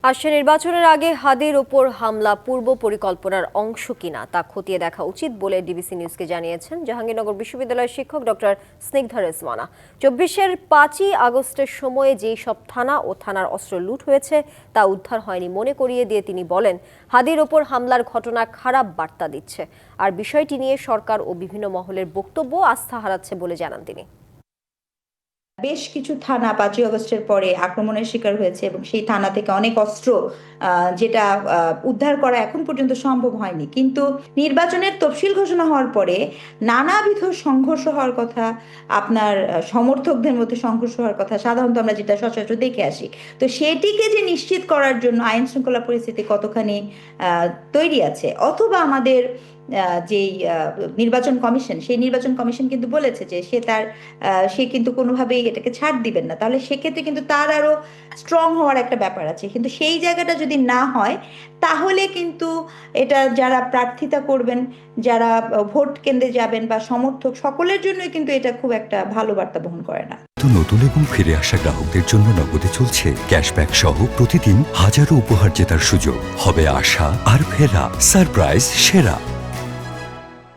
আসছে নির্বাচনের আগে হাদির ওপর হামলা পূর্ব পরিকল্পনার অংশ কিনা তা খতিয়ে দেখা উচিত বলে ডিবিসি নিউজকে জানিয়েছেন জাহাঙ্গীরনগর বিশ্ববিদ্যালয়ের শিক্ষক ডক্টর স্নিগ্ধা রেজওয়ানা। ২৪-এর ৫ই আগস্টের সময়ে যেই সব থানা ও থানার অস্ত্র লুট হয়েছে তা উদ্ধার হয়নি মনে করিয়ে দিয়ে তিনি বলেন, হাদির ওপর হামলার ঘটনা খারাপ বার্তা দিচ্ছে, আর বিষয়টি নিয়ে সরকার ও বিভিন্ন মহলের বক্তব্য আস্থা হারাচ্ছে বলে জানান তিনি। বেশ কিছু থানা ৫ই আগস্টের পরে আক্রমণের শিকার হয়েছে এবং সেই থানা থেকে অনেক অস্ত্র যেটা উদ্ধার করা এখন পর্যন্ত সম্ভব হয়নি। কিন্তু নির্বাচনের তফসিল ঘোষণা হওয়ার পরে নানাবিধ সংঘর্ষ হওয়ার কথা, আপনার সমর্থকদের মধ্যে সংঘর্ষ হওয়ার কথা সাধারণত আমরা যেটা সচরাচর দেখে আসি। তো সেটিকে যে নিশ্চিত করার জন্য আইন শৃঙ্খলা পরিস্থিতি কতখানি তৈরি আছে, অথবা আমাদের যেই নির্বাচন কমিশন, সেই নির্বাচন কমিশন কিন্তু বলেছে যে সে কিন্তু কোনোভাবেই এটাকে ছাড় দিবেন না, তাহলে সেক্ষেত্রে কিন্তু তার আরো স্ট্রং হওয়ার একটা ব্যাপার আছে। কিন্তু সেই জায়গাটা যদি না হয়, তাহলে কিন্তু এটা যারা প্রার্থিতা করবেন, যারা ভোট কেন্দ্রে যাবেন বা সমর্থক, সকলের জন্যই কিন্তু এটা খুব একটা ভালো বার্তা বহন করে না। নতুন এবং ফিরে আসা গ্রাহকদের জন্য নগদে চলছে ক্যাশব্যাক সহ প্রতিদিন হাজারো উপহার জেতার সুযোগ। হবে আশা আর ফেরা, সারপ্রাইজ সেরা।